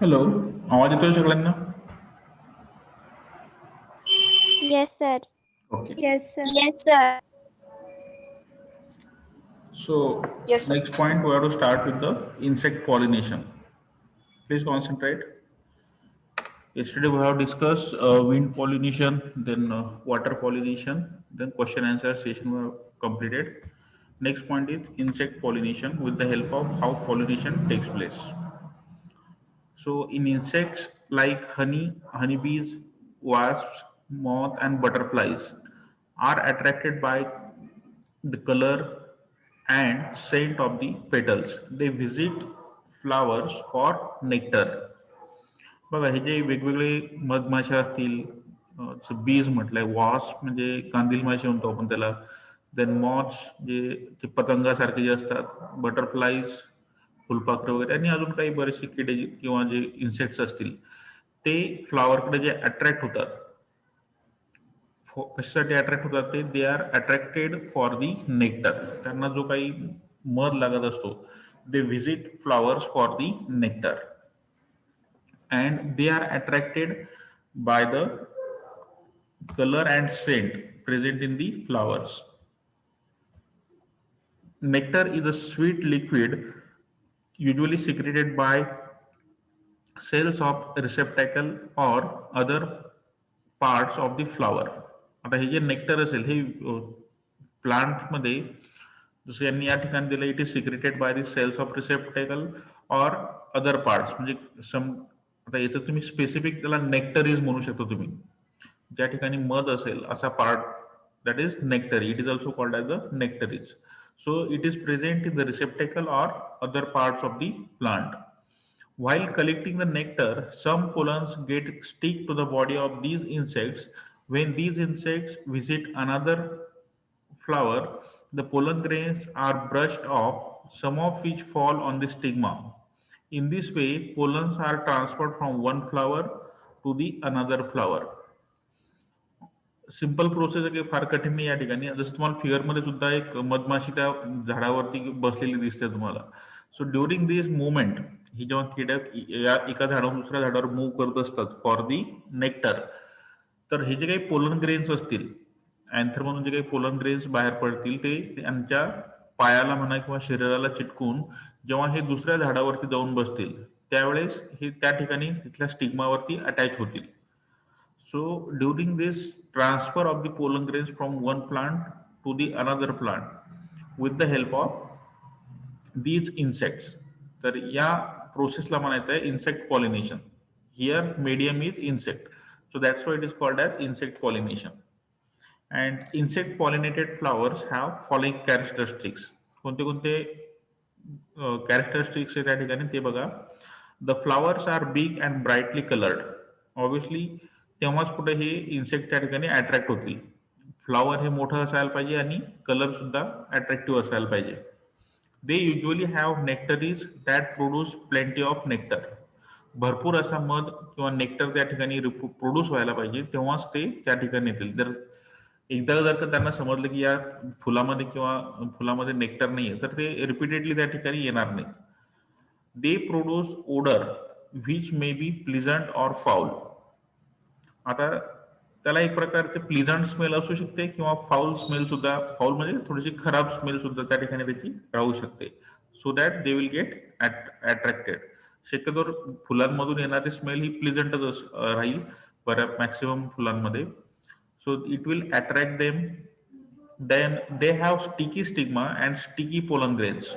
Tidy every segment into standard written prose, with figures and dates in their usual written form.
Hello, आवाज येतोय सगळ्यांना? Yes, sir. Okay. Yes, sir. Yes, sir. So Yes, sir. next point we have to start with the insect pollination. Please concentrate. Yesterday we have discussed wind pollination, then water pollination, then question answer session we have completed. Next point is insect pollination with the help of how pollination takes place. So in insects like honey, honeybees, wasps, moth and butterflies are attracted by the color and scent of the petals. They visit flowers for nectar. बघा हे जे वेगवेगळे मधमाशा असतील, बीज म्हटलंय, wasp म्हणजे कांदील माशी म्हणतो आपण त्याला, देन मॉथ्स जे ते पतंगासारखे जे असतात, बटरफ्लाईज फुलपाखरं वगैरे आणि अजून काही बरेचसे किडे किंवा जे इन्सेक्ट्स असतील ते फ्लॉवरकडे जे अट्रॅक्ट होतात. कशासाठी अट्रॅक्ट होतात ते? They are attracted for the nectar. त्यांना जो काही मध लागत असतो, they visit flowers for the nectar and they are attracted by the color and scent present in the flowers. Nectar is a sweet liquid usually secreted by cells of receptacle or other parts of the flower. आता हे जे nectar असेल हे प्लांटमध्ये जसं यांनी या ठिकाणी दिलं, it is secreted by the cells of receptacle or other parts. म्हणजे सम आता याचं तुम्ही स्पेसिफिक त्याला नेक्टरीज म्हणू शकता तुम्ही. ज्या ठिकाणी मध असेल असा part, that is nectary. It is also called as the nectaries. So it is present in the receptacle or other parts of the plant. While collecting the nectar, some pollens get stick to the body of these insects. When these insects visit another flower, the pollen grains are brushed off, some of which fall on the stigma. In this way, pollens are transferred from one flower to the another flower. Simple process आहे, काही फार कठीण नाही या ठिकाणी. जसं तुम्हाला फिगरमध्ये सुद्धा एक मधमाशी त्या झाडावरती बसलेली दिसते तुम्हाला. सो ड्युरिंग दिस मुवमेंट, ही जेव्हा कीटक या एका झाडावरून दुसऱ्या झाडावर मूव्ह करत असतात फॉर दी नेक्टर, तर हे जे काही पोलन ग्रेन्स असतील, अँथर म्हणून जे काही पोलन ग्रेन्स बाहेर पडतील ते त्यांच्या पायाला म्हणा किंवा शरीराला चिटकून जेव्हा हे दुसऱ्या झाडावरती जाऊन बसतील त्यावेळेस हे त्या ठिकाणी तिथल्या स्टिग्मावरती अटॅच होतील. So during this transfer of the pollen grains from one plant to the another plant with the help of these insects, तर या प्रोसेसला म्हणायचं आहे insect pollination. Here medium is insect, so that's why it is called as insect pollination. And insect pollinated flowers have following characteristics. कोणते कोणते characteristics आहे त्या ठिकाणी ते बघा. The flowers are big and brightly coloured. Obviously तेव्हाच कुठे हे इन्सेक्ट त्या ठिकाणी अट्रॅक्ट होतील. फ्लॉवर हे मोठं असायला पाहिजे आणि कलर सुद्धा अट्रॅक्टिव्ह असायला पाहिजे. They usually have nectaries that produce plenty of nectar. भरपूर असा मध किंवा नेक्टर त्या ठिकाणी प्रोड्यूस व्हायला पाहिजे, तेव्हाच ते त्या ठिकाणी येतील. जर एकदा जर का त्यांना समजलं की या फुलामध्ये किंवा फुलामध्ये नेक्टर नाहीये तर ते रिपीटेडली त्या ठिकाणी येणार नाही. They produce odour which may be pleasant or foul. आता त्याला एक प्रकारचे प्लिझंट स्मेल असू शकते किंवा फाऊल स्मेल सुद्धा, फाऊल म्हणजे थोडीशी खराब स्मेल सुद्धा त्या ठिकाणी त्याची राहू शकते. So that they will gate attracted. शक्यतोवर फुलांमधून येणारी स्मेल ही प्लिझंटच राहील बऱ्या मॅक्सिमम फुलांमध्ये. So it will attract them. Then they have sticky stigma and sticky pollen grains.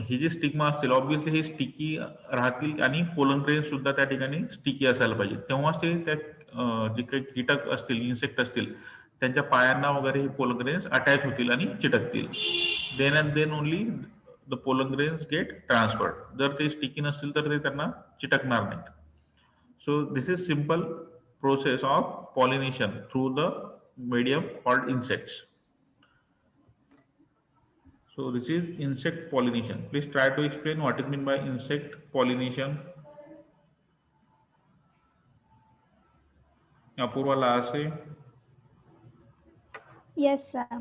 हे जे स्टिग्मा असतील ऑब्व्हियसली हे स्टिकी राहतील आणि पोलन ग्रेन्स सुद्धा त्या ठिकाणी स्टिकी असायला पाहिजे, तेव्हाच ते त्या जे काही कीटक असतील, इन्सेक्ट असतील, त्यांच्या पायांना वगैरे हे पोलन ग्रेन्स अटॅच होतील आणि चिटकतील. Then and then only the pollen grains get transferred. जर ते स्टिकी नसतील तर ते त्यांना चिटकणार नाहीत. So this is simple process of pollination through the medium called insects. So this is insect pollination. Please try to explain what is meant by insect pollination. Apurva Lase. Yes, sir.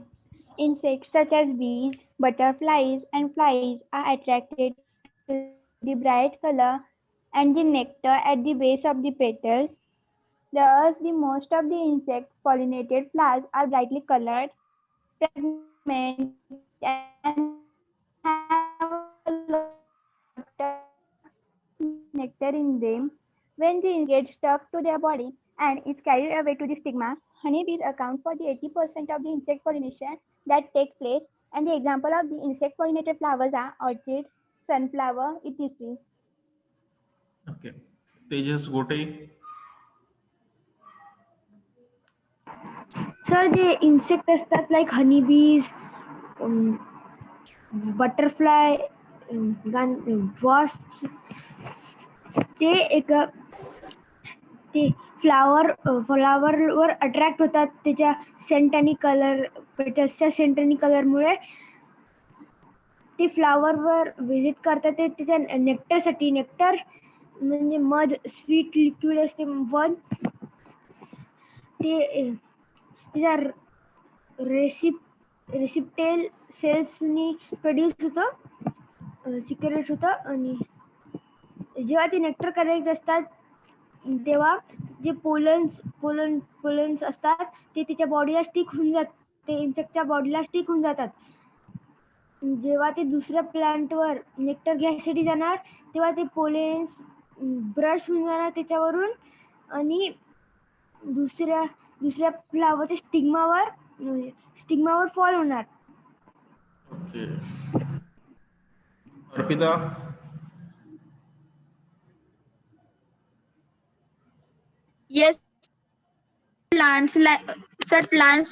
Insects such as bees, butterflies, and flies are attracted to the bright color and the nectar at the base of the petals. Thus, the most of the insect pollinated flowers are brightly colored, fragmented, and have a lot of nectar in them. When the insect gets stuck to their body and is carried away to the stigma, honeybees account for the 80% of the insect pollination that takes place, and the example of the insect pollinated flowers are orchids, sunflower, etc. Okay. Tejas Gote. Sir जे insect असतात like honeybees, butterfly, wasp, ते एक ते फ्लावरवर attract होतात त्याच्या Saint आणि colour, पेटल्सच्या Saint आणि कलरमुळे ते फ्लावरवर व्हिजिट करतात. ते त्याच्या नेक्टरसाठी, नेक्टर म्हणजे मध, स्वीट लिक्विड असते मध, ते त्याच्या रेसिप्टेल सेल्सनी प्रोड्यूस होतं, सिक्रेट होतं. आणि जेव्हा ते नेक्टर कलेक्ट असतात तेव्हा जे पोलन्स असतात ते त्याच्या बॉडीला स्टिक होऊन जातात, ते इन्सेक्टच्या बॉडीला स्टिक होऊन जातात. जेव्हा ते दुसऱ्या प्लांटवर नेक्टर घ्यायसाठी जाणार तेव्हा ते पोलेन्स ब्रश होऊन जाणार त्याच्यावरून आणि दुसऱ्या फ्लावरच्या स्टिग्मावर फॉल होणार. Okay. Arpita. Yes, plants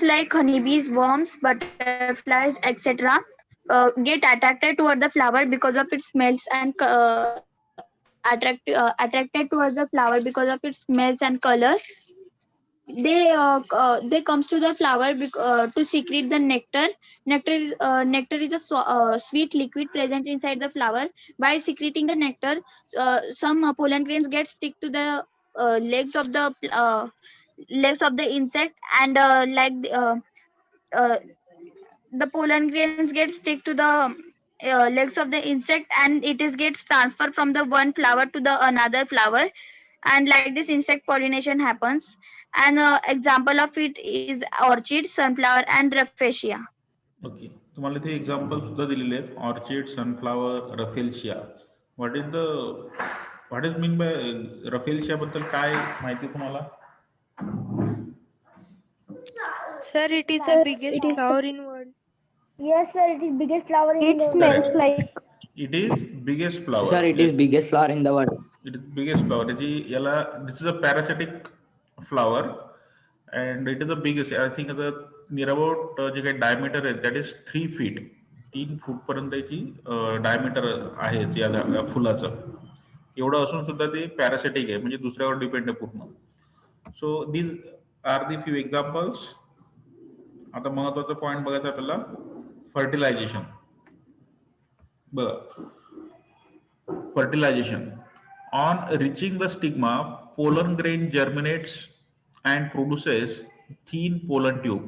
like honeybees, worms, butterflies, etc. Get attracted toward the flower because of its smells and attracted towards the flower because of its smells and color. They comes to the flower to secrete the nectar. Nectar is a sweet liquid present inside the flower. By secreting the nectar, some pollen grains get stick to the legs of the insect, and the pollen grains get stick to the legs of the insect, and it is gets transferred from the one flower to the another flower, and like this insect pollination happens. An example of it is orchid, sunflower, and rafflesia. Okay. तुम्हाला ते example सुद्धा दिलेले आहेत, orchid, sunflower, rafflesia. What is mean by rafflesia बद्दल काय माहिती तुम्हाला? Sir, it is the biggest flower in world. Yes sir, it is biggest flower in It the world. smells like It is biggest flower. Sir, it is biggest flower in the world. It is biggest flower. This is a parasitic flower, and it is the biggest. I think the near about जे काही diameter आहे that is 3 feet. 3 फूट पर्यंतची diameter आहे या फुलाचं. एवढं असून सुद्धा ते पॅरासिटिक आहे, म्हणजे दुसऱ्यावर डिपेंड आहे पूर्ण. So these are the few examples. आता महत्वाचा पॉइंट बघायचा आपल्याला, फर्टिलायझेशन. बघा, fertilization. On reaching the stigma, pollen grain germinates and produces thin pollen tube.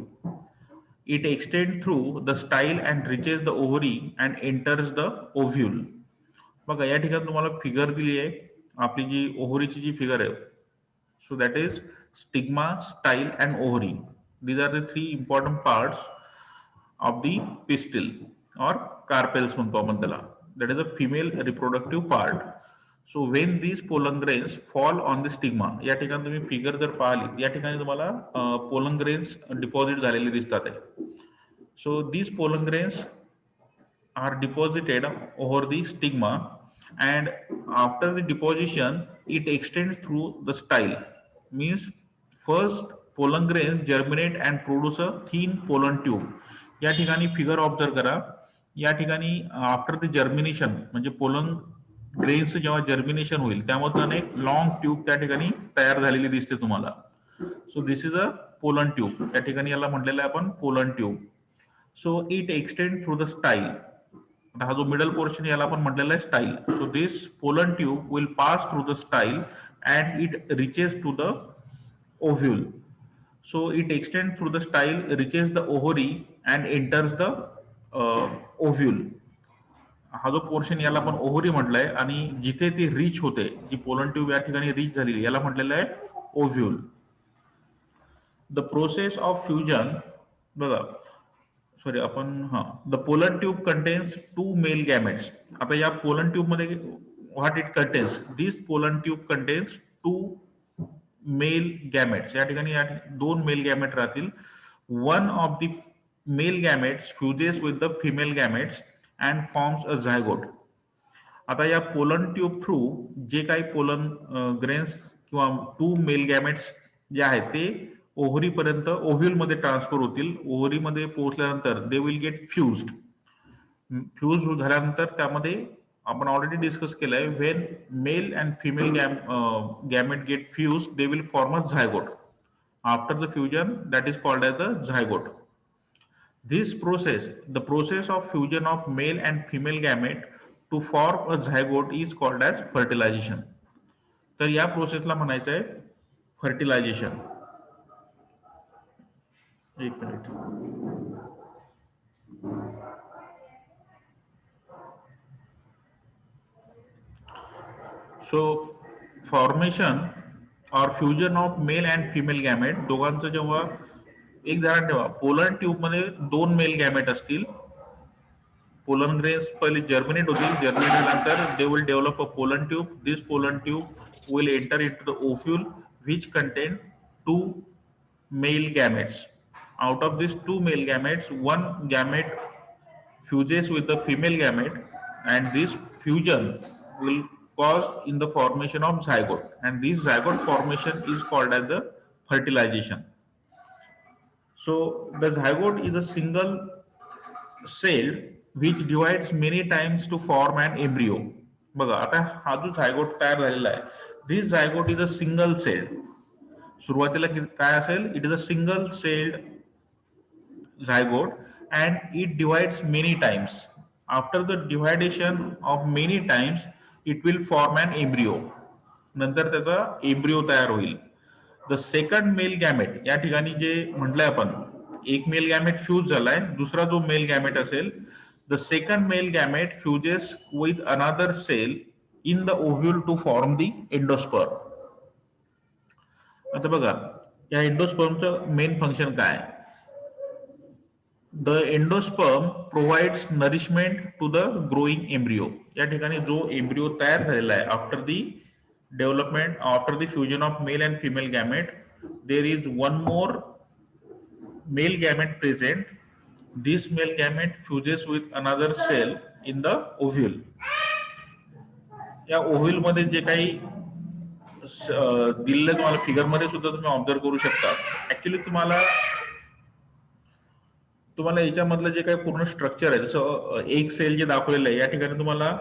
It extends through the style and reaches the ovary and enters the ovule. बघा, या ठिकाणी तुम्हाला figure दिली आहे, आपली जी ओव्हरीची जी फिगर आहे. So that is stigma, style and ovary. These are the 3 important parts of the pistil or carpels म्हणतो आपण त्याला. That is a female reproductive part. So when these pollen grains fall on the stigma, या ठिकाणी तुम्ही figure जर पाहिली, या ठिकाणी तुम्हाला pollen grains डिपॉझिट झालेले दिसतात आहे. So these pollen grains are deposited over the stigma, and after the deposition it extends through the style. Means first pollen grains germinate and produce a thin pollen tube. या ठिकाणी figure observe करा. या ठिकाणी after the germination, म्हणजे pollen grains जेव्हा germination होईल त्यामधून एक लॉंग ट्यूब त्या ठिकाणी तयार झालेली दिसते तुम्हाला. So this is a pollen tube. त्या ठिकाणी याला म्हटलेलं आहे आपण pollen tube. So it extend through the style. आता हा जो मिडल पोर्शन याला आपण म्हटलेला आहे style. So this pollen tube will pass through the style and it reaches to the ovule. So it extends through the style, reaches the ovary and enters the ovule. हा जो portion याला आपण ovary म्हटलंय आणि जिथे ती reach होते, जी pollen tube या ठिकाणी रीच झालेली याला म्हटलेलं आहे ovule. The process of fusion, बघा सॉरी आपण the pollen tube contains 2 male gametes. आता या पोलन ट्यूब मध्ये what it contains, this pollen tube contains 2 male gametes. या ठिकाणी 2 मेल गॅमेट राहतील. One of the male gametes फ्युजेस with the female gametes and forms a zygote. आता या pollen tube through जे काही पोलन ग्रेन्स किंवा 2 male gametes जे आहेत ते ओव्हरी पर्यंत ओव्ह्यूल मध्ये ट्रान्सफर होतील. ओव्हरी मध्ये पोहोचल्यानंतर they will get fused. Fuse झाल्यानंतर त्यामध्ये आपण ऑलरेडी डिस्कस केलंय, when male and female gamete get fuse they will form a zygote. After the fusion that is called as the zygote. This process, the process of fusion of male and female gamete to form a zygote is called as fertilization. तर या प्रोसेसला म्हणायचं आहे fertilisation. एक minute. So formation और fusion of male and female gamete दोघांचं जेव्हा, एक ध्यान ठेवा, पोलन ट्यूब मध्ये 2 मेल गॅमेट असतील. पोलन ग्रेन्स पहिले जर्मिनेट होतील. जर्मिनेट झाल्यानंतर they will develop a pollen tube. This pollen tube will enter into the ovule which contain 2 male gametes. Out of these 2 male gametes, one gamete fuses with the female gamete, and this fusion will cause in the formation of zygote, and this zygote formation is called as the fertilization. So the zygote is a single cell which divides many times to form an embryo. बघा आता हा जो zygote तयार झालेला आहे, this zygote is a single celled. सुरुवातीला काय असेल, it is a single celled zygote and it divides many times. After the dividation of many times it will form an embryo. नंतर त्याचा एम्ब्रियो तयार होईल. द सेकंड मेल गॅमेट, या ठिकाणी जे म्हटलंय आपण, एक मेल गॅमेट फ्यूज झालाय, दुसरा जो मेल गॅमेट असेल, the second male gamete fuses with another cell in the ovule to form the endosperm. आता बघा या एंडोस्पर्मचं मेन फंक्शन काय. The endosperm provides nourishment to the growing embryo. या ठिकाणी जो एम्ब्रियो तयार झालेला आहे after the development, after the fusion of male and female gamete, there is one more male gamete present. This male gamete fuses with another cell in the ovule. या ovule मध्ये जे काही दिलेलं तुम्हाला फिगर मध्ये सुद्धा तुम्ही ऑब्झर्व करू शकता. ऍक्च्युली तुम्हाला याच्यामधलं जे काही पूर्ण स्ट्रक्चर आहे, जसं एक सेल जे दाखवलेलं आहे, या ठिकाणी तुम्हाला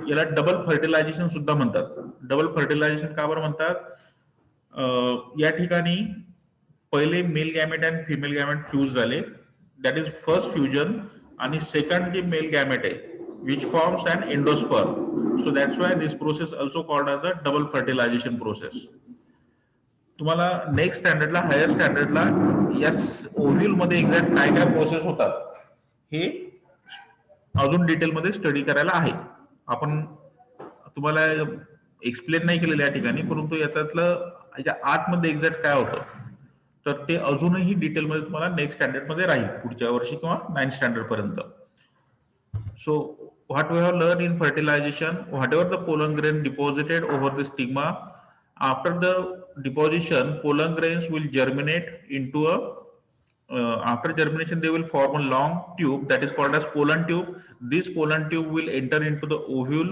याला डबल फर्टिलायझेशन सुद्धा म्हणतात. डबल फर्टिलायझेशन का बरं म्हणतात, या ठिकाणी पहिले male gamete and female gamete fuse झाले, दॅट इज फर्स्ट फ्युजन, आणि सेकंड जे मेल गॅमेट आहे which forms an endosperm. So that's why this process also called as the double fertilisation process. तुम्हाला नेक्स्ट स्टँडर्डला, हायर स्टँडर्डला या ovule मध्ये exact काय काय प्रोसेस होतात हे अजून डिटेलमध्ये स्टडी करायला आहे. आपण तुम्हाला एक्सप्लेन नाही केलेलं या ठिकाणी, परंतु याच्या आतमध्ये एक्झॅक्ट काय होतं तर ते अजूनही डिटेलमध्ये तुम्हाला नेक्स्ट स्टँडर्ड मध्ये राहील, पुढच्या वर्षी किंवा 9th स्टँडर्ड पर्यंत. So what we have learn in fertilization, whatever the pollen grain deposited over the stigma, after the deposition pollen grains will germinate into a after germination they will form a long tube that is called as pollen tube. This pollen tube will enter into the ovule,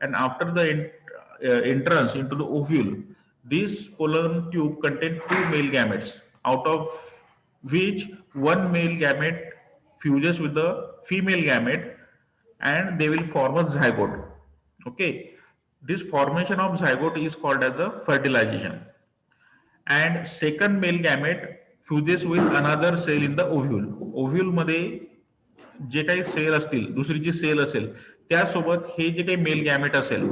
and after the entrance into the ovule, this pollen tube contains 2 male gametes, out of which one male gamete fuses with the female gamete and they will form a zygote. Okay, this formation of zygote is called as the fertilization. And second male gamete fuses with another cell in the ovule. Ovule मध्ये जे काही sale असतील, दुसरी जी sale असेल त्यासोबत हे जे काही मेल गॅमेट असेल,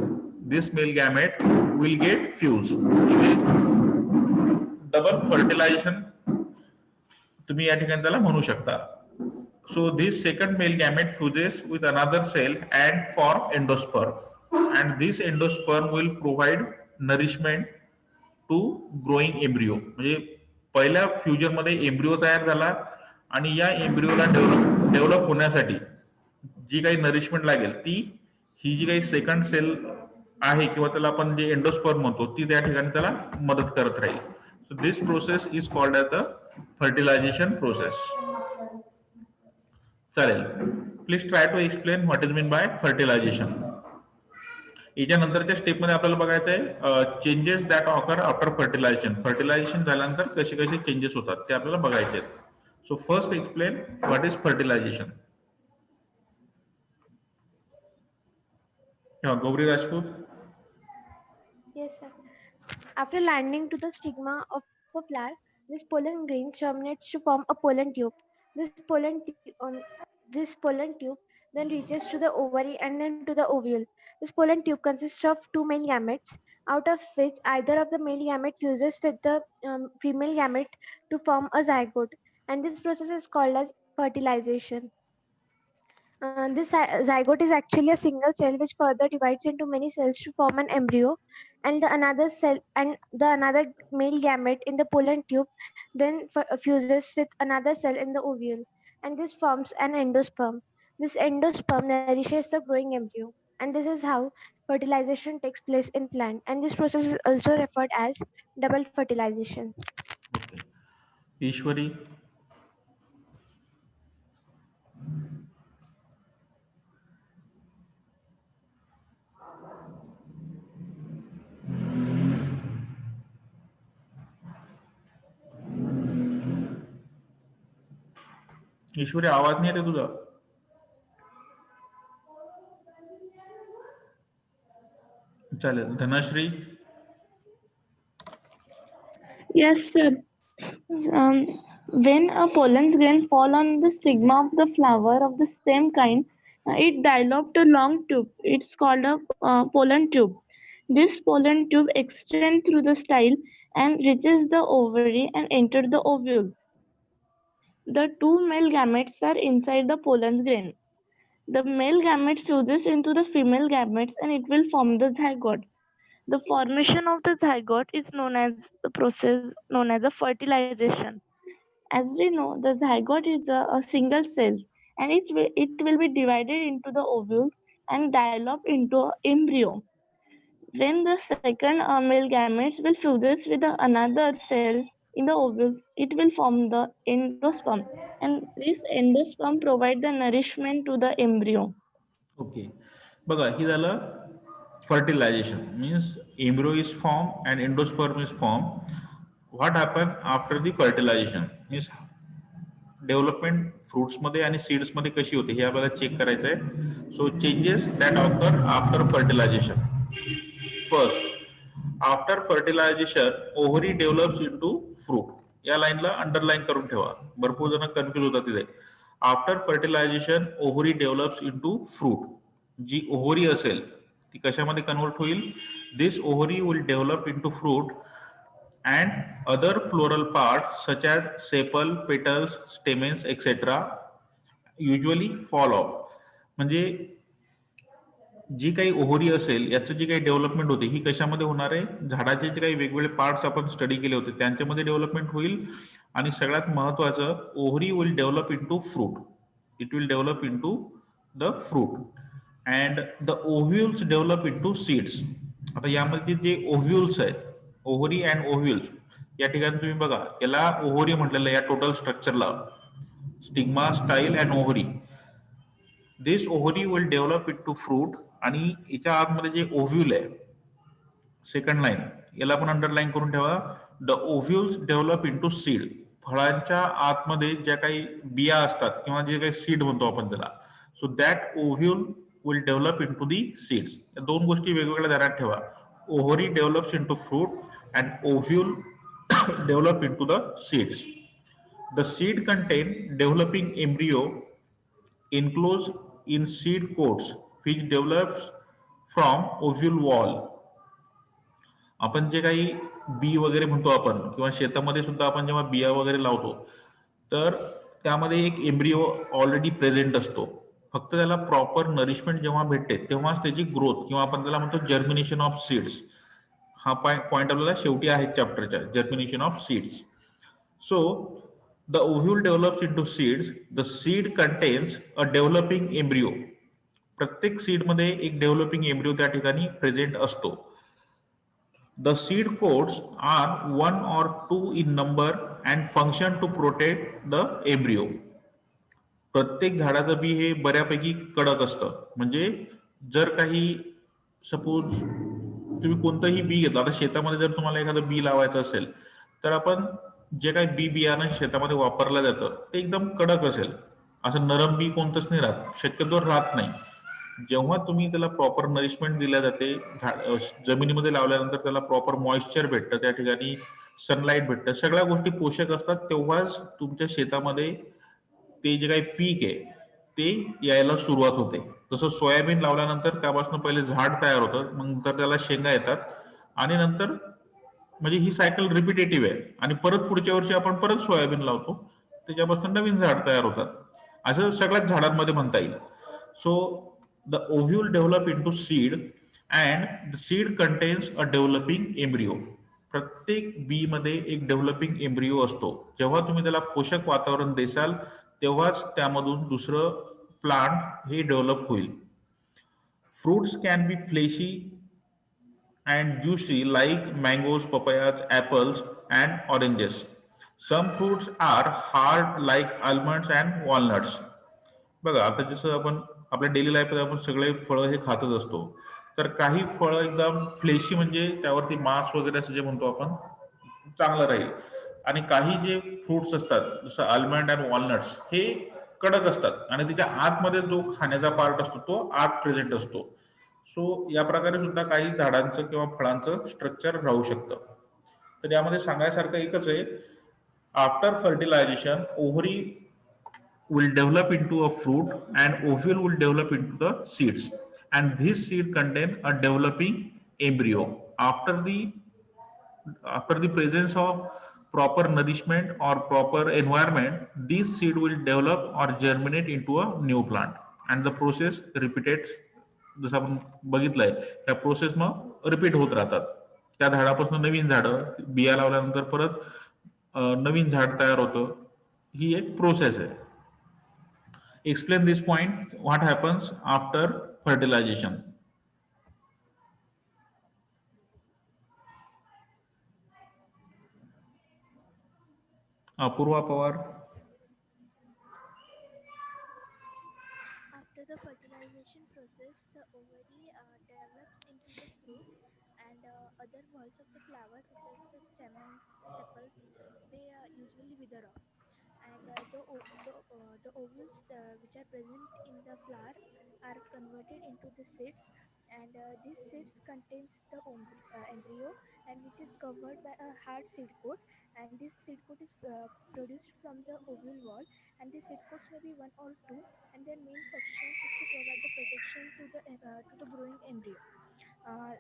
this male gamete will get fuse. Double fertilisation तुम्ही या ठिकाणी त्याला म्हणू शकता. So this second male gamete fuses with another cell and form endosperm. And this endosperm will provide nourishment to growing embryo. म्हणजे पहिल्या fusion मध्ये एम्ब्रिओ तयार झाला आणि या एम्ब्रिओला डेव्हलप होण्यासाठी जी काही नरिशमेंट लागेल ती ही जी काही सेकंड सेल आहे किंवा त्याला आपण जे एंडोस्पर्म म्हणतो ती त्या ठिकाणी त्याला मदत करत राहील. So this process is called as the fertilisation process. चालेल. Please try to explain what is mean by fertilisation. याच्या नंतरच्या स्टेपमध्ये आपल्याला बघायचं आहे changes that occur after fertilisation. Fertilisation झाल्यानंतर कसे कसे चेंजेस होतात ते आपल्याला बघायचे आहेत. So first explain what is fertilisation. Gauri Rajput. Yes, sir. After landing to the stigma of a flower, this pollen grain terminates to form a pollen tube. This pollen tube then reaches to the ovary and then to the ovule. This pollen tube consists of two male gametes, out of which either of the male gamete fuses with the female gamete to form a zygote. And this process is called as fertilization. This zygote is actually a single cell which further divides into many cells to form an embryo, and the another male gamete in the pollen tube then fuses with another cell in the ovule, and this forms an endosperm. This endosperm nourishes the growing embryo, and this is how fertilization takes place in plant, and this process is also referred as double fertilization. Okay. Ishwari. ईश्वरी आवाज नाही येते तुझा. चालेल. Dhanashree. Yes, sir. When a pollen grain fall on the stigma of the flower of the same kind, it developed a long tube. It's called a pollen tube. This pollen tube extends through the style and reaches the ovary and enters the ovules. The two male gametes are inside the pollen grain. The male gamete fuses into the female gametes and it will form the zygote. The formation of the zygote is known as the process known as a fertilization. As we know, the zygote is a single cell and it will be divided into the ovules and develop into an embryo. When the second male gametes will fuse with another cell in the ovule, it will form the endosperm, and this endosperm provide the nourishment to the embryo. Okay. बघा हे झालं fertilization. Means embryo is formed and endosperm is formed. What happened after the fertilization? Means development fruits मध्ये आणि seeds मध्ये कशी होते हे आपल्याला चेक करायचं आहे. So changes that occur after fertilization. First, after fertilisation ovary develops into fruit. या लाईनला अंडरलाईन करून ठेवा, भरपूर जण कन्फ्युज होतात तिथे. After fertilisation ovary develops into fruit. जी ओव्हरी असेल ती कशामध्ये कन्वर्ट होईल? This ovary will develop into fruit and other floral parts such as sepal, petals, stamens, etc. usually fall off. म्हणजे जी काही ओव्हरी असेल याचं जी काही डेव्हलपमेंट होते ही कशामध्ये होणार आहे? झाडाचे जे काही वेगवेगळे पार्ट्स आपण स्टडी केले होते त्यांच्यामध्ये डेव्हलपमेंट होईल. आणि सगळ्यात महत्वाचं, ovary will develop into fruit. It will develop into the fruit and the ovules develop into seeds. आता यामध्ये जे ओव्ह्यूल्स आहेत, ओव्हरी अँड ओव्ह्यूल्स, या ठिकाणी तुम्ही बघा याला ओव्हरी म्हटलेलं या टोटल स्ट्रक्चरला, stigma, style and ovary. This ovary will develop into fruit. आणि याच्या आतमध्ये जे ओव्ह्यूल आहे, सेकंड लाईन, याला पण अंडरलाईन करून ठेवा. The ovules develop into seed. फळांच्या आतमध्ये ज्या काही बिया असतात किंवा जे काही सीड म्हणतो आपण त्याला, so that ovule will develop into the seeds. या दोन गोष्टी वेगवेगळ्या ध्यानात ठेवा. Ovary develops into fruit and ovule develop into the seeds. The seed contain developing embryo enclosed in seed coats which develops from ovule wall. आपण जे काही बी वगैरे म्हणतो आपण किंवा शेतामध्ये सुद्धा आपण जेव्हा बिया वगैरे लावतो तर त्यामध्ये एक एम्ब्रिओ ऑलरेडी प्रेझेंट असतो. फक्त त्याला प्रॉपर नरिशमेंट जेव्हा भेटते तेव्हाच त्याची ग्रोथ किंवा आपण त्याला म्हणतो जर्मिनेशन ऑफ सीड्स, हा पॉइंट आपल्याला शेवटी आहे चॅप्टरच्या, germination of seeds. So the ovule develops into seeds. The seed contains a developing embryo. प्रत्येक सीड मध्ये एक डेव्हलपिंग एम्ब्रिओ त्या ठिकाणी प्रेझेंट असतो. The seed coats are 1 or 2 in number and function to protect the embryo. प्रत्येक झाडाचं बी हे बऱ्यापैकी कडक असतं. म्हणजे जर काही सपोज तुम्ही कोणतंही बी घेतलं, आता शेतामध्ये जर तुम्हाला एखादं बी लावायचं असेल तर आपण जे काही बी बियाणं शेतामध्ये वापरलं जातं ते एकदम कडक असेल, असं नरम बी कोणतंच नाही राहत, शक्यतो राहत नाही. जेव्हा तुम्ही त्याला प्रॉपर नरिशमेंट दिल्या जाते, जमिनीमध्ये लावल्यानंतर त्याला प्रॉपर मॉइश्चर भेटतं, त्या ठिकाणी सनलाईट भेटतं, सगळ्या गोष्टी पोषक असतात, तेव्हाच तुमच्या शेतामध्ये ते जे काही पीक आहे ते यायला सुरुवात होते. जसं सोयाबीन लावल्यानंतर त्यापासून पहिले झाड तयार होतं, मग नंतर त्याला शेंगा येतात आणि नंतर म्हणजे ही सायकल रिपिटेटिव्ह आहे आणि परत पुढच्या वर्षी आपण परत सोयाबीन लावतो, त्याच्यापासून नवीन झाड तयार होतात. असं सगळ्याच झाडांमध्ये म्हणता येईल. So the ovule develop into seed and the seed contains a developing embryo. प्रत्येक बी मध्ये एक डेव्हलपिंग एम्ब्रिओ असतो. जेव्हा तुम्ही त्याला पोषक वातावरण देसाल तेव्हाच त्यामधून दुसरं प्लांट हे डेव्हलप होईल. Fruits can be fleshy and juicy like mangoes, papayas, apples, and oranges. Some fruits are hard like almonds and walnuts. बघा, आता जसं आपण आपल्या डेली लाईफमध्ये आपण सगळे फळं हे खातच असतो, तर काही फळं एकदम फ्लेशी म्हणजे त्यावरती मांस वगैरे असं जे म्हणतो आपण चांगलं राहील, आणि काही जे फ्रुट्स असतात जसं आल्मंड अँड वॉलनट्स हे कडक असतात आणि त्याच्या आतमध्ये जो खाण्याचा पार्ट असतो तो आत प्रेझेंट असतो. सो या प्रकारे सुद्धा काही झाडांचं किंवा फळांचं स्ट्रक्चर राहू शकतं. तर यामध्ये सांगायसारखं एकच आहे, after fertilisation ovary will develop into a fruit and ovule will develop into the seeds, and this seed contain a developing embryo. After the presence of proper nourishment or proper environment, this seed will develop or germinate into a new plant, and the process repeats. जसं आपण बघितलंय त्या process मग repeat होत राहतात. त्या झाडापासून नवीन झाडं, बिया लावल्यानंतर परत नवीन झाड तयार होतं. ही एक प्रोसेस आहे. Explain this point, what happens after fertilization. Apurva Pawar. After the fertilization process, the ovary develops into the fruit, and other walls of the flower, such as the stamens, sepals, they usually wither off. And the ovules which are present in the flower are converted into the seeds, and these seeds contains the embryo, and which is covered by a hard seed coat, and this seed coat is produced from the ovule wall, and these seed coats may be one or two, and their main function is to provide the protection to the growing embryo. uh,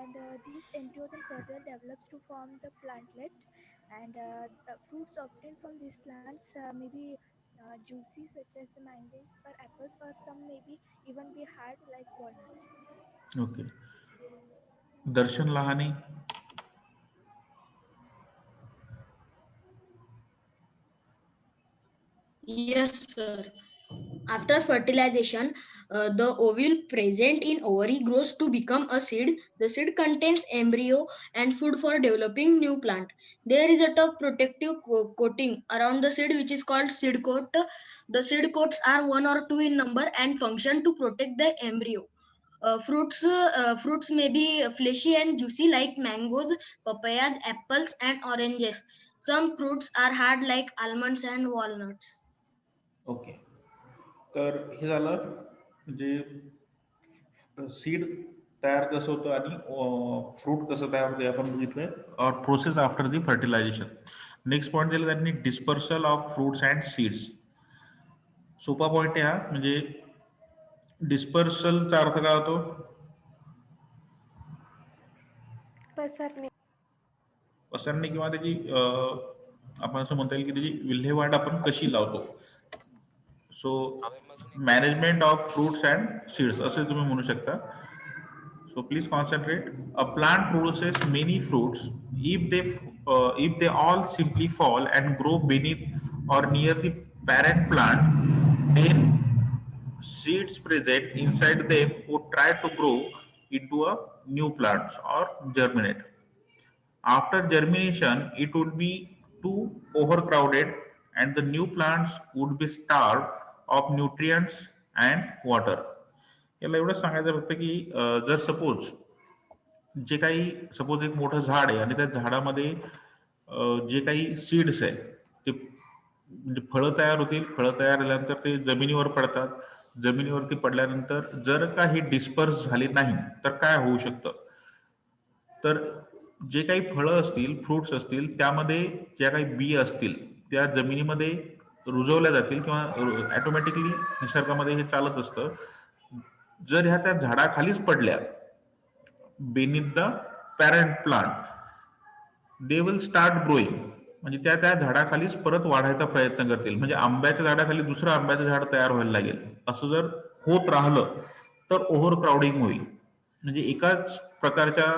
and These embryo then further develops to form the plantlet, and fruits obtained from these plants may be juicy, such as the mangoes or apples, or some may be even be hard like walnuts. Okay. Darshan Lahani. Yes, sir. After fertilization, the ovule present in ovary grows to become a seed. The seed contains embryo and food for developing new plant. There is a tough protective coating around the seed which is called seed coat. The seed coats are one or two in number and function to protect the embryo. Fruits may be fleshy and juicy like mangoes, papayas, apples, and oranges. Some fruits are hard like almonds and walnuts. Okay, तर हे झालं म्हणजे seed तयार कसं होतं आणि fruit कसं तयार होतं आपण बघितलंय, और process after the fertilization. Next point दिला त्यांनी, dispersal of fruits and seeds. सोपा पॉईंट आहे हा. म्हणजे डिस्पर्सलचा अर्थ काय होतो? पसरणे किंवा त्याची आपण असं म्हणता येईल की त्याची विल्हेवाट आपण कशी लावतो. So management of fruits and seeds असे तुम्ही म्हणू शकता. So please concentrate. A plant produces many fruits if they all simply fall and grow beneath or near the parent plant. Then seeds present inside them would try to grow into a new plants or germinate. After germination, it would be too overcrowded and the new plants would be starved of nutrients and water. याला एवढंच सांगायचं फक्त की जर जे काही suppose एक मोठं झाड आहे आणि त्या झाडामध्ये जे काही सीड्स आहे ते म्हणजे फळं तयार होतील, फळं तयार झाल्यानंतर ते जमिनीवर पडतात. जमिनीवरती पडल्यानंतर जर का हे डिस्पर्स झाले नाही तर काय होऊ शकतं, तर जे काही फळं असतील, फ्रुट्स असतील, त्यामध्ये ज्या काही बी असतील त्या जमिनीमध्ये रुजवल्या जातील किंवा ऑटोमॅटिकली निसर्गामध्ये हे चालत असतं. जर ह्या त्या झाडाखालीच पडल्या beneath the parent plant, they will start growing. म्हणजे त्या झाडाखालीच परत वाढायचा प्रयत्न करतील. म्हणजे आंब्याच्या झाडाखाली दुसरं आंब्याचं झाड तयार व्हायला लागेल. असं जर होत राहिलं तर ओव्हर क्राउडिंग होईल. म्हणजे एकाच प्रकारच्या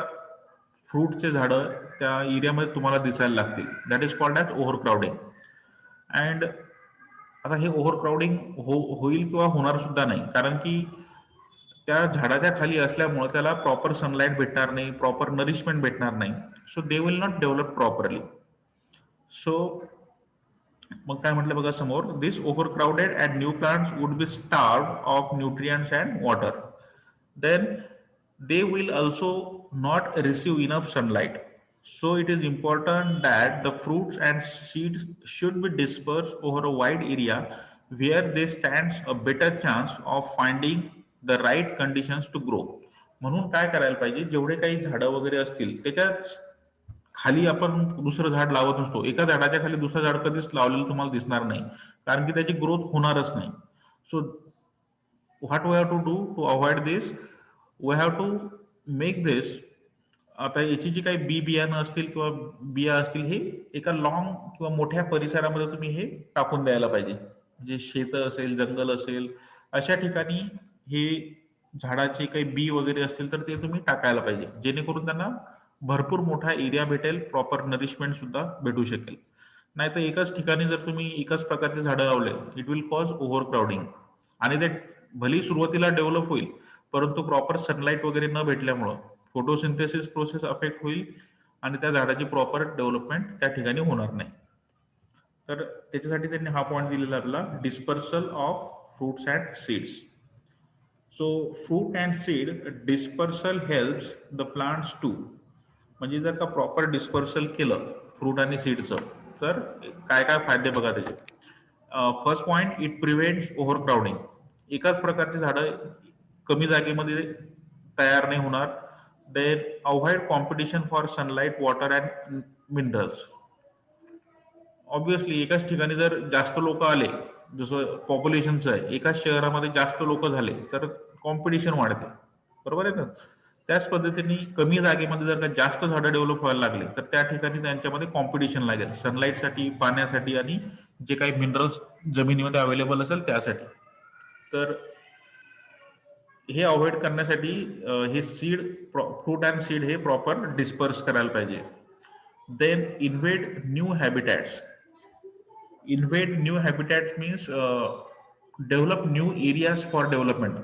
फ्रूटचे झाडं त्या एरियामध्ये तुम्हाला दिसायला लागतील. That is called as over crowding. And आता हे ओव्हर क्राउडिंग होईल किंवा होणार सुद्धा नाही, कारण की त्या झाडाच्या खाली असल्यामुळे त्याला प्रॉपर सनलाईट भेटणार नाही, प्रॉपर नरिशमेंट भेटणार नाही. So they will not develop properly. So मग काय म्हटलं बघा समोर, this over crowded and new plants would be starved of nutrients and water. Then they will also not receive enough sunlight. So it is important that the fruits and seeds should be dispersed over a wide area where they stands a better chance of finding the right conditions to grow. म्हणून काय करायला पाहिजे, जेवढे काही झाडं वगैरे असतील त्याच्यात खाली आपण दुसरं झाड लावत नसतो. एका झाडाच्या खाली दुसरं झाड कधीच लावलेलं तुम्हाला दिसणार नाही, कारण की त्याची ग्रोथ होणारच नाही. So what we have to do to avoid this, we have to make this. आता याची जी काही बियाणं असतील किंवा बिया असतील हे एका लॉंग किंवा मोठ्या परिसरामध्ये तुम्ही हे टाकून द्यायला पाहिजे. म्हणजे शेत असेल, जंगल असेल, अशा ठिकाणी हे झाडाचे काही बी वगैरे असतील तर ते तुम्ही टाकायला पाहिजे, जेणेकरून त्यांना भरपूर मोठा एरिया भेटेल, प्रॉपर नरिशमेंट सुद्धा भेटू शकेल. नाहीतर एकाच ठिकाणी जर तुम्ही एकाच प्रकारचे झाडं लावले, it will cause over crowding. आणि ते भली सुरुवातीला डेव्हलप होईल, परंतु प्रॉपर सनलाईट वगैरे न भेटल्यामुळं फोटोसिंथेसिस प्रोसेस अफेक्ट होईल आणि त्या झाडाची प्रॉपर डेव्हलपमेंट त्या ठिकाणी होणार नाही. तर त्याच्यासाठी त्यांनी हा पॉईंट दिलेला आपला, dispersal of fruits and seeds. So fruit and seed dispersal helps the plants to. म्हणजे जर का प्रॉपर डिस्पर्सल केलं फ्रूट आणि सीडचं तर काय काय फायदे बघा त्याचे. First point, it prevents over crowding. एकाच प्रकारची झाडं कमी जागेमध्ये तयार नाही होणार. दे avoid competition for sunlight, water and minerals. Obviously एकाच ठिकाणी जर जास्त लोक आले, जसं पॉप्युलेशनचं आहे, एकाच शहरामध्ये जास्त लोक झाले तर कॉम्पिटिशन वाढते, बरोबर आहे ना. त्याच पद्धतीने कमी जागेमध्ये जर का जास्त झाडं डेव्हलप व्हायला लागले तर त्या ठिकाणी त्यांच्यामध्ये कॉम्पिटिशन लागेल सनलाईटसाठी, पाण्यासाठी आणि जे काही मिनरल्स जमिनीमध्ये अवेलेबल असेल त्यासाठी. तर हे अवॉइड करण्यासाठी हे सीड, फ्रूट अँड सीड हे प्रॉपर डिस्पर्स करायला पाहिजे. Then invade new habitats. Invade new habitats means develop new areas for development.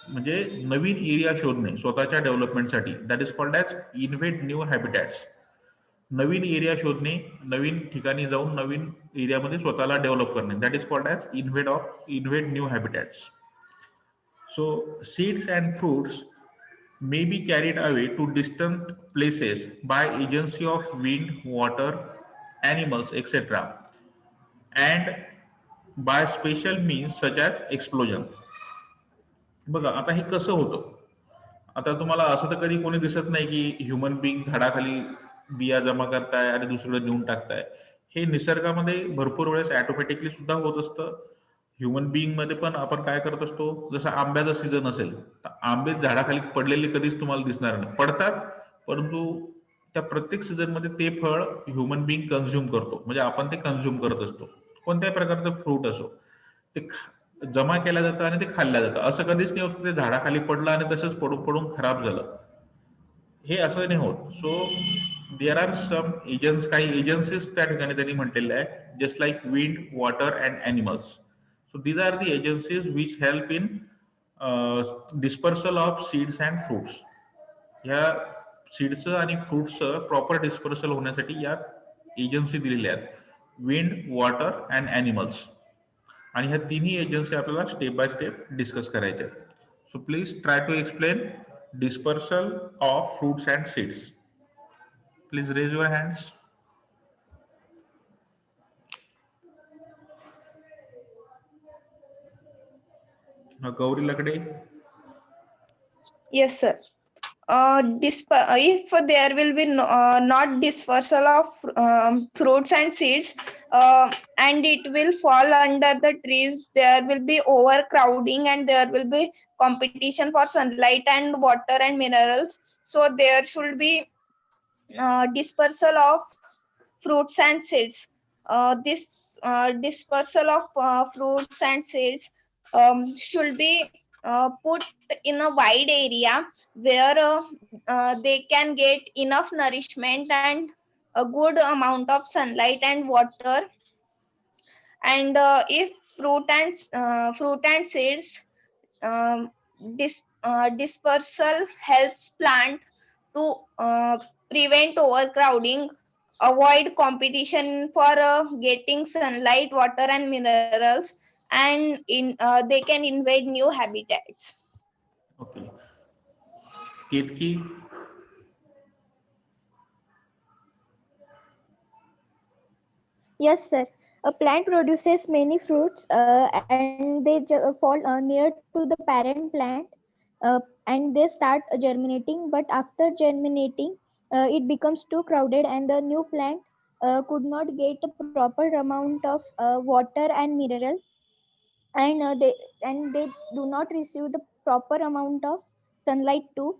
म्हणजे नवीन एरिया शोधणे स्वतःच्या डेव्हलपमेंटसाठी. That is called as invade new habitats. नवीन एरिया शोधणे, नवीन ठिकाणी जाऊन नवीन एरियामध्ये स्वतःला डेव्हलप करणे, that is called as invade new habitats. So seeds and fruits may be carried away to distant places by agency of wind, water, animals, etc. and by special means such as explosion. बघा आता हे कसं होतं. आता तुम्हाला असं तर कधी कोणी दिसत नाही की ह्युमन बिंग झाडाखाली बिया जमा करताय आणि दुसरीकडे नेऊन टाकताय. हे निसर्गामध्ये भरपूर वेळेस ऑटोमॅटिकली सुद्धा होत असतं. ह्युमन बिईंग मध्ये पण आपण काय करत असतो, जसं आंब्याचा सीझन असेल तर आंबे झाडाखाली पडलेले कधीच तुम्हाला दिसणार नाही, पडतात, परंतु त्या प्रत्येक सीझन मध्ये ते फळ ह्युमन बिईंग कन्झ्युम करतो. म्हणजे आपण ते कन्झ्युम करत असतो. कोणत्याही प्रकारचं फ्रूट असो ते जमा केलं जातं आणि ते खाल्लं जातं. असं कधीच नाही होत ते झाडाखाली पडलं आणि तसंच पडून पडून खराब झालं. हे असं नाही होत. So there are some agents, काही एजन्सीज त्या ठिकाणी त्यांनी म्हटलेले आहे, just like wind, water and animals. So these are the agencies which help in dispersal of seeds and fruits. ह्या सीड्सचं आणि फ्रुट्सचं प्रॉपर डिस्पर्सल होण्यासाठी या एजन्सी दिलेल्या आहेत, विंड, वॉटर अँड ॲनिमल्स. आणि ह्या तिन्ही एजन्सी आपल्याला स्टेप बाय स्टेप डिस्कस करायच्या आहेत. So please try to explain dispersal of fruits and seeds. Please raise your hands. Gauri Lagde. Yes, sir. If there will be not dispersal of fruits and seeds, and it will fall under the trees, there will be overcrowding and there will be competition for sunlight and water and minerals. So there should be dispersal of fruits and seeds. This dispersal of fruits and seeds should be put in a wide area where they can get enough nourishment and a good amount of sunlight and water. And if fruit and seeds dispersal helps plant to prevent overcrowding, avoid competition for getting sunlight, water and minerals, and they can invade new habitats. Okay. Ketki. Yes, sir. A plant produces many fruits and they fall near to the parent plant and they start germinating. But after germinating, it becomes too crowded and the new plant could not get a proper amount of water and minerals, and they do not receive the proper amount of sunlight too.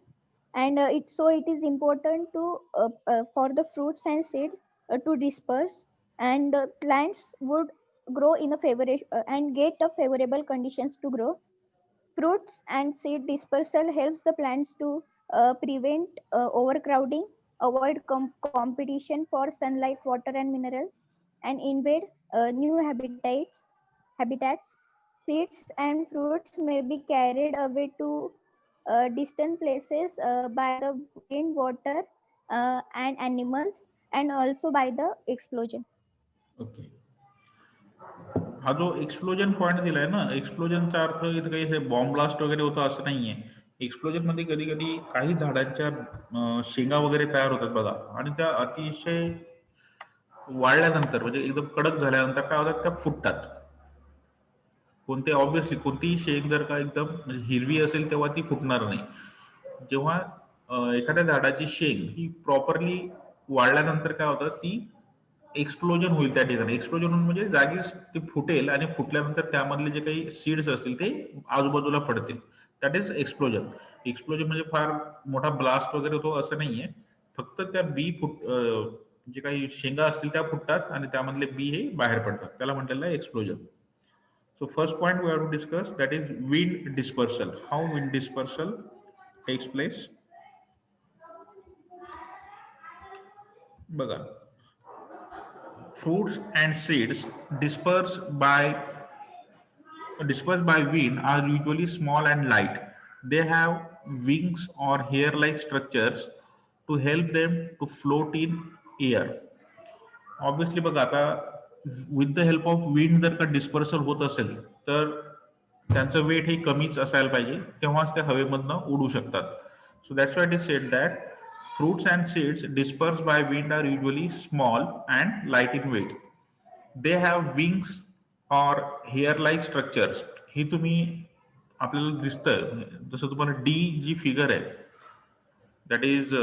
And it is important to for the fruits and seeds to disperse, and plants would grow in a favorable and get a favorable conditions to grow. Fruits and seed dispersal helps the plants to prevent overcrowding, avoid competition for sunlight, water and minerals, and invade new habitats. Seeds and fruits may be carried away to distant places by the wind, water, and animals, and also by the explosion. Okay. हा जो explosion point दिलाय ना, एक्सप्लोजनचा अर्थ इथं काही bomb blast वगैरे होतं असं नाहीये. एक्सप्लोजन मध्ये कधी कधी काही झाडांच्या शेंगा वगैरे तयार होतात बघा, आणि त्या अतिशय वाळल्यानंतर म्हणजे एकदम कडक झाल्यानंतर काय होतात, त्या फुटतात. कोणते ऑब्विसली कोणतीही शेंग जर का एकदम हिरवी असेल तेव्हा ती फुटणार नाही. जेव्हा एखाद्या झाडाची शेंग ही प्रॉपरली वाळल्यानंतर काय होतं, ती एक्सप्लोजन होईल त्या ठिकाणी. एक्सप्लोजन म्हणजे जागीच ती फुटेल आणि फुटल्यानंतर त्यामधले जे काही सीड्स असतील ते आजूबाजूला पडतील. That is explosion. एक्सप्लोजन म्हणजे फार मोठा ब्लास्ट वगैरे होतो असं नाहीये. फक्त त्या बी जे काही शेंगा असतील त्या फुटतात आणि त्यामधले बी हे बाहेर पडतात. त्याला म्हटलेलं आहे explosion. So first point we have to discuss, that is wind dispersal. How wind dispersal takes place? Baga. Fruits and seeds dispersed by wind are usually small and light. They have wings or hair-like structures to help them to float in air. Obviously बघा, आता with the help of wind जर का dispersal होत असेल तर त्यांचं weight हे कमीच असायला पाहिजे, तेव्हाच ते हवेमधनं उडू शकतात. So that's why it is said that fruits and seeds dispersed by wind are usually small and light in weight. They have wings or hair-like structures. ही तुम्ही आपल्याला दिसतं, जसं तुम्हाला डी जी फिगर आहे दॅट इज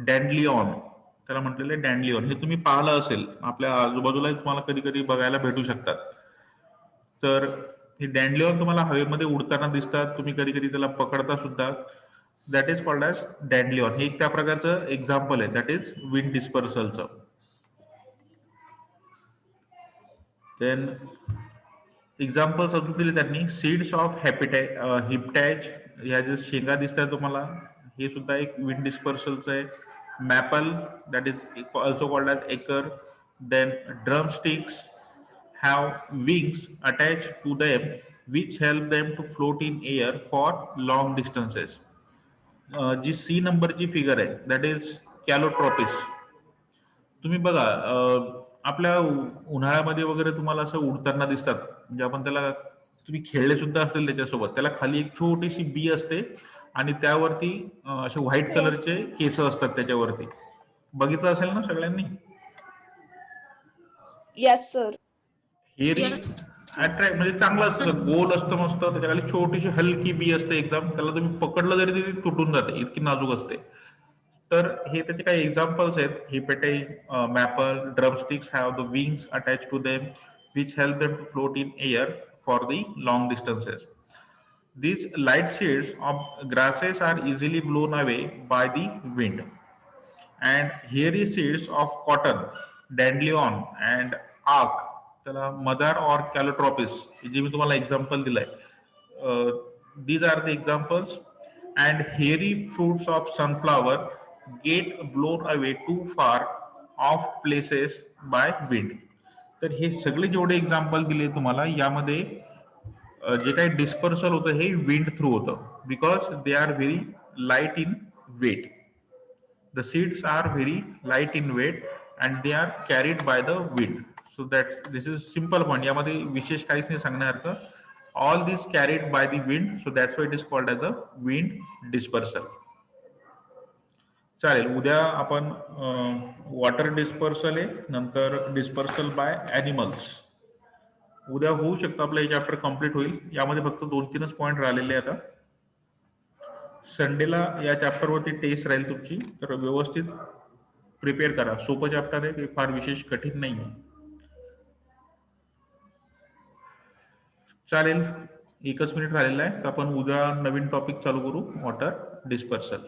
डॅन्डलिऑन, त्याला म्हटलेलं आहे डॅन्डलिऑन. हे तुम्ही पाहिलं असेल, आपल्या आजूबाजूला तुम्हाला कधी कधी बघायला भेटू शकतात. तर हे डॅन्डलिऑन तुम्हाला हवेमध्ये उडताना दिसतात, तुम्ही कधी कधी त्याला पकडता सुद्धा. That is called as dandelion. हे एक त्या प्रकारचं एक्झाम्पल आहे, दॅट इज विंड डिस्पर्सलचं. देन एक्झाम्पल्स अजून दिले त्यांनी. सीड्स ऑफ हिप्टॅच, ह्या जे शेंगा दिसतात तुम्हाला, हे सुद्धा एक विंड डिस्पर्सलचं आहे. Maple, that is also called as acer. Then drumsticks have wings attached to them which help them to float in air for long distances. जी सी नंबरची फिगर आहे दॅट इज कॅलोट्रॉपिस. तुम्ही बघा आपल्या उन्हाळ्यामध्ये वगैरे तुम्हाला असं उडताना दिसतात, म्हणजे आपण त्याला, तुम्ही खेळले सुद्धा असेल त्याच्यासोबत, त्याला खाली एक छोटीशी बी असते आणि त्यावरती असे व्हाईट कलरचे केस असतात त्याच्यावरती. बघितलं असेल ना सगळ्यांनी? Yes, sir. हे Yes. अट्रॅक्ट म्हणजे चांगलं असतं, गोल असतं मस्त, त्याच्या खाली छोटीशी हलकी बी असते एकदम, त्याला तुम्ही पकडलं जरी ती तुटून जाते, इतकी नाजूक असते. तर हे त्याचे काही एक्झाम्पल्स आहेत. Hiptage, maple, drumsticks have the wings attach to them which help them to float in air for the long distances. These light seeds of grasses are easily blown away by the wind. And hairy seeds of cotton, dandelion and ack, त्याला मदार और कॅलोट्रॉपिस, जे मी तुम्हाला example दिलंय, these are the examples. And hairy fruits of sunflower get blown away too far off places by wind. तर हे सगळे जेवढे एक्झाम्पल दिले तुम्हाला, यामध्ये जे काही डिस्पर्सल होतं हे विंड थ्रू होतं, because they are very light in weight. The seeds are very light in weight and they are carried by the wind. So that this is simple point. यामध्ये विशेष काहीच नाही सांगण्यासारखं. All these carried by the wind, so that's why it is called as the wind dispersal. चालेल, उद्या आपण water dispersal आहे, नंतर डिस्पर्सल बाय ॲनिमल्स उद्या होऊ शकतं. आपलं हे चॅप्टर कम्प्लीट होईल. यामध्ये फक्त 2-3च पॉईंट राहिलेले आता. संडेला या चॅप्टरवरती टेस्ट राहील तुमची, तर व्यवस्थित प्रिपेअर करा. सोपं चॅप्टर आहे, फार विशेष कठीण नाही आहे. चालेल, 1च मिनिट राहिलेला आहे, तर आपण उद्या नवीन टॉपिक चालू करू, वॉटर डिस्पर्सल.